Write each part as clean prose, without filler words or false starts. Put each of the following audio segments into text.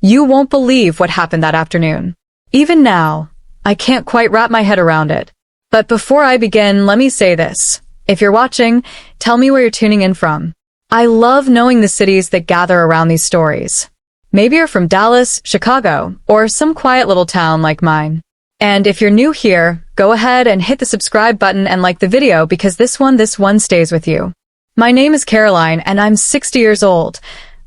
You won't believe what happened that afternoon. Even now, I can't quite wrap my head around it. But before I begin, let me say this. If you're watching, tell me where you're tuning in from. I love knowing the cities that gather around these stories. Maybe you're from Dallas, Chicago, or some quiet little town like mine. And if you're new here, go ahead and hit the subscribe button and like the video because this one stays with you. My name is Caroline and I'm 60 years old.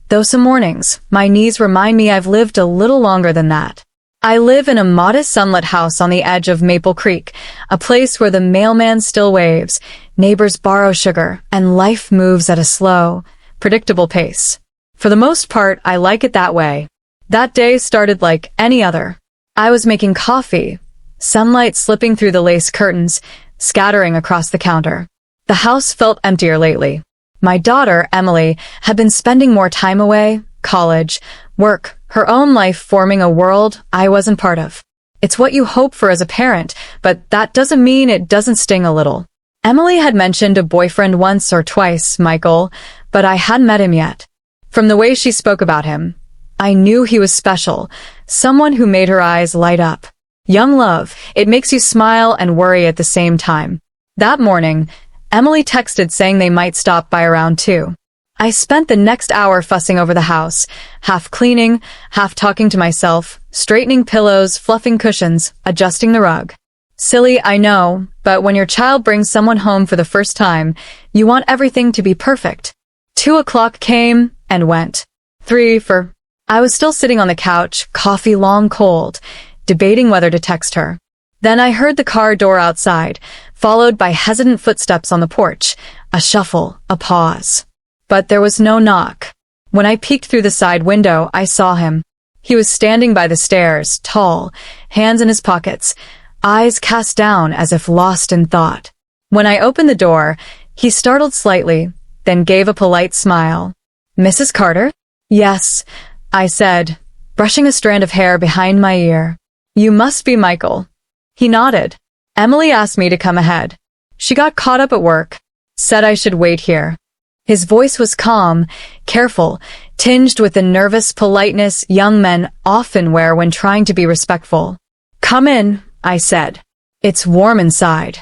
Though some mornings, my knees remind me I've lived a little longer than that. I live in a modest sunlit house on the edge of Maple Creek, a place where the mailman still waves, neighbors borrow sugar, and life moves at a slow, predictable pace. For the most part, I like it that way. That day started like any other. I was making coffee, sunlight slipping through the lace curtains, scattering across the counter. The house felt emptier lately. My daughter, Emily, had been spending more time away, college, work, her own life forming a world I wasn't part of. It's what you hope for as a parent, but that doesn't mean it doesn't sting a little. Emily had mentioned a boyfriend once or twice, Michael, but I hadn't met him yet. From the way she spoke about him, I knew he was special, someone who made her eyes light up. Young love, it makes you smile and worry at the same time. That morning, Emily texted saying they might stop by around 2. I spent the next hour fussing over the house, half cleaning, half talking to myself, straightening pillows, fluffing cushions, adjusting the rug. Silly, I know, but when your child brings someone home for the first time, you want everything to be perfect. 2 o'clock came and went. 3 for... I was still sitting on the couch, coffee long cold, debating whether to text her. Then I heard the car door outside, followed by hesitant footsteps on the porch, a shuffle, a pause. But there was no knock. When I peeked through the side window, I saw him. He was standing by the stairs, tall, hands in his pockets, eyes cast down as if lost in thought. When I opened the door, he startled slightly, then gave a polite smile. "Mrs. Carter?" "Yes," I said, brushing a strand of hair behind my ear. "You must be Michael." He nodded. Emily asked me to come ahead. She got caught up at work, said I should wait here. His voice was calm, careful, tinged with the nervous politeness young men often wear when trying to be respectful. "Come in," I said. "It's warm inside."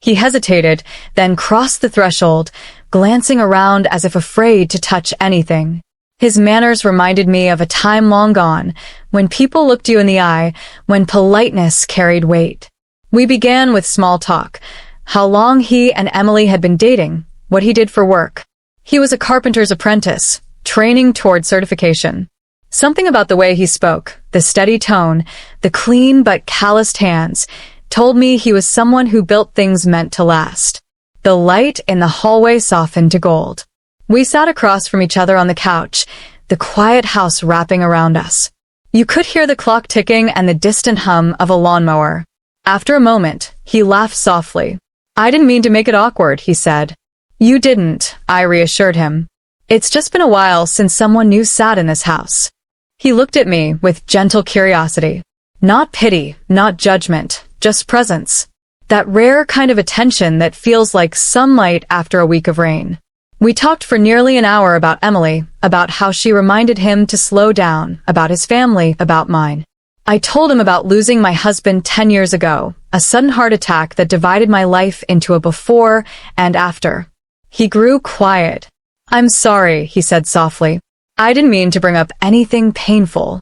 He hesitated, then crossed the threshold, glancing around as if afraid to touch anything. His manners reminded me of a time long gone, when people looked you in the eye, when politeness carried weight. We began with small talk, how long he and Emily had been dating, what he did for work. He was a carpenter's apprentice, training toward certification. Something about the way he spoke, the steady tone, the clean but calloused hands, told me he was someone who built things meant to last. The light in the hallway softened to gold. We sat across from each other on the couch, the quiet house wrapping around us. You could hear the clock ticking and the distant hum of a lawnmower. After a moment, he laughed softly. "I didn't mean to make it awkward," he said. "You didn't," I reassured him. "It's just been a while since someone new sat in this house." He looked at me with gentle curiosity. Not pity, not judgment, just presence. That rare kind of attention that feels like sunlight after a week of rain. We talked for nearly an hour about Emily, about how she reminded him to slow down, about his family, about mine. I told him about losing my husband 10 years ago, a sudden heart attack that divided my life into a before and after. He grew quiet. "I'm sorry," he said softly. "I didn't mean to bring up anything painful."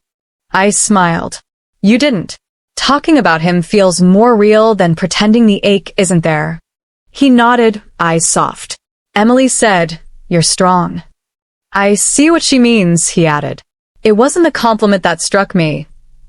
I smiled. "You didn't. Talking about him feels more real than pretending the ache isn't there." He nodded, eyes soft. Emily said, "You're strong." "I see what she means," he added. It wasn't the compliment that struck me.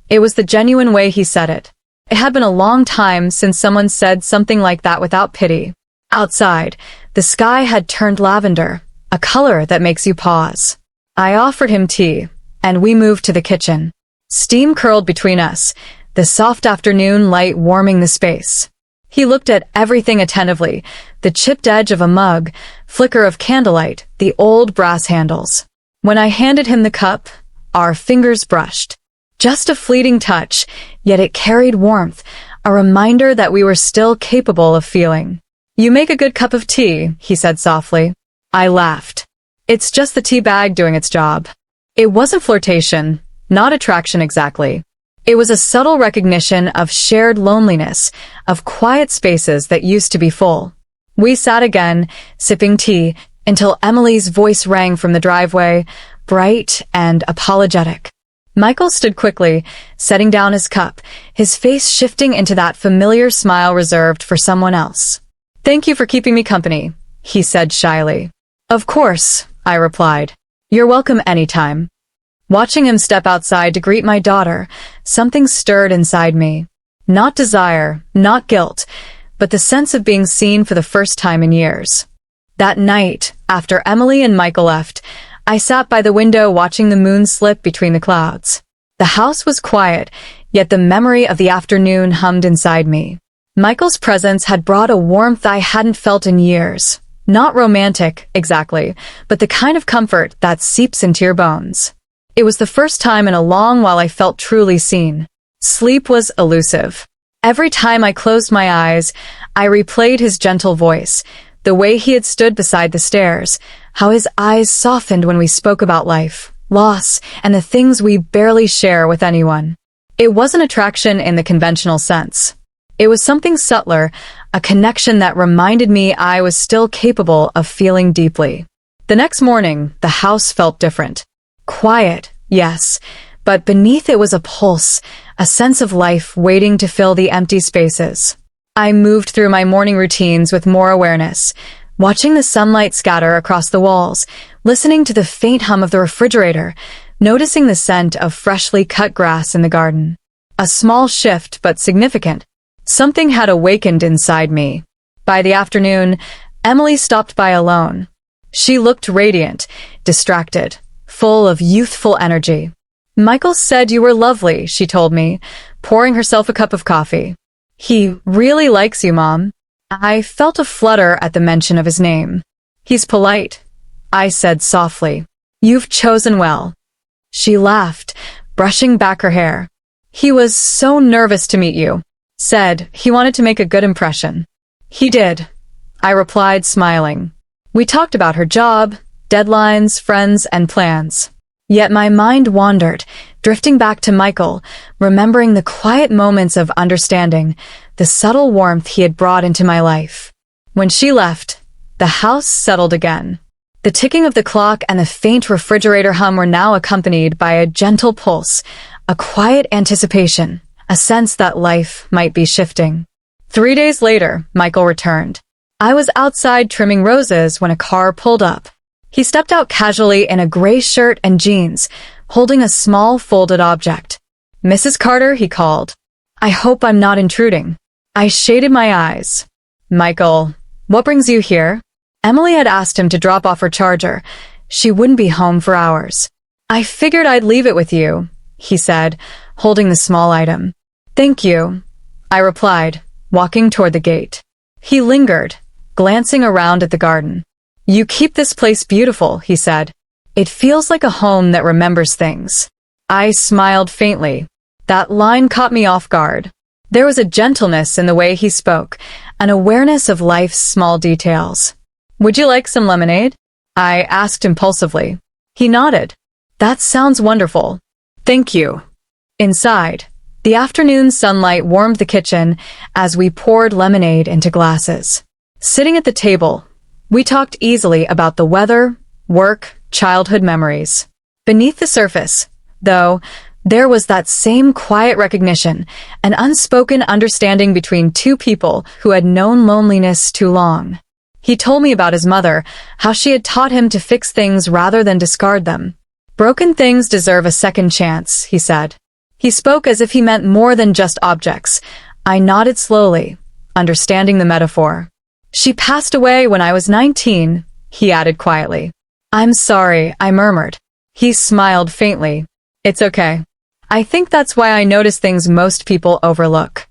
It was the genuine way he said it. It had been a long time since someone said something like that without pity. Outside, the sky had turned lavender, a color that makes you pause. I offered him tea, and we moved to the kitchen. Steam curled between us, the soft afternoon light warming the space. He looked at everything attentively, the chipped edge of a mug, flicker of candlelight, the old brass handles. When I handed him the cup, our fingers brushed. Just a fleeting touch, yet it carried warmth, a reminder that we were still capable of feeling. "You make a good cup of tea," he said softly. I laughed. "It's just the tea bag doing its job." It wasn't flirtation. Not attraction exactly. It was a subtle recognition of shared loneliness, of quiet spaces that used to be full. We sat again, sipping tea, until Emily's voice rang from the driveway, bright and apologetic. Michael stood quickly, setting down his cup, his face shifting into that familiar smile reserved for someone else. "Thank you for keeping me company," he said shyly. "Of course," I replied. "You're welcome anytime." Watching him step outside to greet my daughter, something stirred inside me. Not desire, not guilt, but the sense of being seen for the first time in years. That night, after Emily and Michael left, I sat by the window watching the moon slip between the clouds. The house was quiet, yet the memory of the afternoon hummed inside me. Michael's presence had brought a warmth I hadn't felt in years. Not romantic, exactly, but the kind of comfort that seeps into your bones. It was the first time in a long while I felt truly seen. Sleep was elusive. Every time I closed my eyes, I replayed his gentle voice, the way he had stood beside the stairs, how his eyes softened when we spoke about life, loss, and the things we barely share with anyone. It wasn't attraction in the conventional sense. It was something subtler, a connection that reminded me I was still capable of feeling deeply. The next morning, the house felt different. Quiet, yes, but beneath it was a pulse, a sense of life waiting to fill the empty spaces. I moved through my morning routines with more awareness, watching the sunlight scatter across the walls, listening to the faint hum of the refrigerator, noticing the scent of freshly cut grass in the garden. A small shift, but significant. Something had awakened inside me. By the afternoon, Emily stopped by alone. She looked radiant, distracted, full of youthful energy. "Michael said you were lovely," she told me, pouring herself a cup of coffee. "He really likes you, Mom." I felt a flutter at the mention of his name. "He's polite," I said softly. "You've chosen well." She laughed, brushing back her hair. "He was so nervous to meet you. Said he wanted to make a good impression." "He did," I replied, smiling. We talked about her job, deadlines, friends, and plans. Yet my mind wandered, drifting back to Michael, remembering the quiet moments of understanding, the subtle warmth he had brought into my life. When she left, the house settled again. The ticking of the clock and the faint refrigerator hum were now accompanied by a gentle pulse, a quiet anticipation, a sense that life might be shifting. 3 days later, Michael returned. I was outside trimming roses when a car pulled up. He stepped out casually in a gray shirt and jeans, holding a small folded object. "Mrs. Carter," he called. "I hope I'm not intruding." I shaded my eyes. "Michael, what brings you here?" Emily had asked him to drop off her charger. She wouldn't be home for hours. "I figured I'd leave it with you," he said, holding the small item. "Thank you," I replied, walking toward the gate. He lingered, glancing around at the garden. "You keep this place beautiful," he said. "It feels like a home that remembers things." I smiled faintly. That line caught me off guard. There was a gentleness in the way he spoke, an awareness of life's small details. "Would you like some lemonade?" I asked impulsively. He nodded. "That sounds wonderful." "Thank you." Inside, the afternoon sunlight warmed the kitchen as we poured lemonade into glasses. Sitting at the table, we talked easily about the weather, work, childhood memories. Beneath the surface, though, there was that same quiet recognition, an unspoken understanding between two people who had known loneliness too long. He told me about his mother, how she had taught him to fix things rather than discard them. "Broken things deserve a second chance," he said. He spoke as if he meant more than just objects. I nodded slowly, understanding the metaphor. "She passed away when I was 19, he added quietly. "I'm sorry," I murmured. He smiled faintly. "It's okay. I think that's why I notice things most people overlook."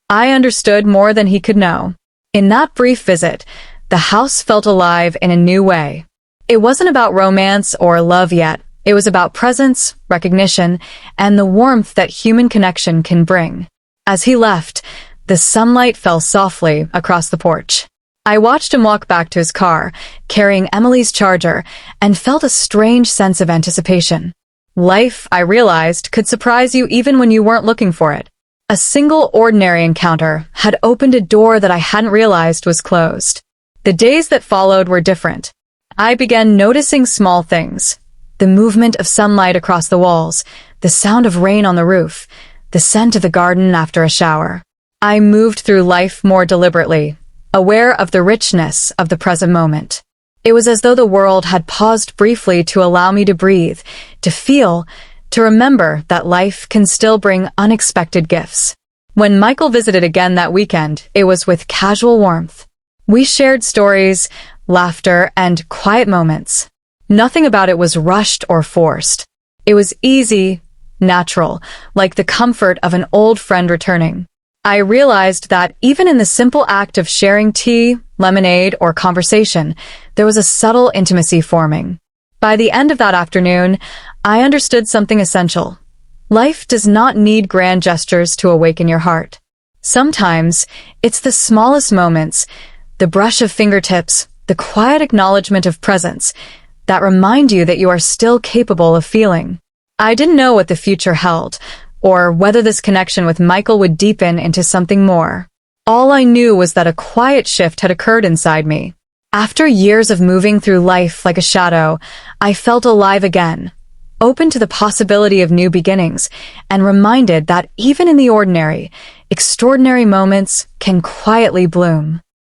I understood more than he could know. In that brief visit, the house felt alive in a new way. It wasn't about romance or love yet. It was about presence, recognition, and the warmth that human connection can bring. As he left, the sunlight fell softly across the porch. I watched him walk back to his car, carrying Emily's charger, and felt a strange sense of anticipation. Life, I realized, could surprise you even when you weren't looking for it. A single ordinary encounter had opened a door that I hadn't realized was closed. The days that followed were different. I began noticing small things. The movement of sunlight across the walls, the sound of rain on the roof, the scent of the garden after a shower. I moved through life more deliberately, aware of the richness of the present moment. It was as though the world had paused briefly to allow me to breathe, to feel, to remember that life can still bring unexpected gifts. When Michael visited again that weekend, it was with casual warmth. We shared stories, laughter, and quiet moments. Nothing about it was rushed or forced. It was easy, natural, like the comfort of an old friend returning. I realized that even in the simple act of sharing tea, lemonade, or conversation, there was a subtle intimacy forming. By the end of that afternoon, I understood something essential. Life does not need grand gestures to awaken your heart. Sometimes, it's the smallest moments, the brush of fingertips, the quiet acknowledgement of presence, that remind you that you are still capable of feeling. I didn't know what the future held, or whether this connection with Michael would deepen into something more. All I knew was that a quiet shift had occurred inside me. After years of moving through life like a shadow, I felt alive again, open to the possibility of new beginnings, and reminded that even in the ordinary, extraordinary moments can quietly bloom.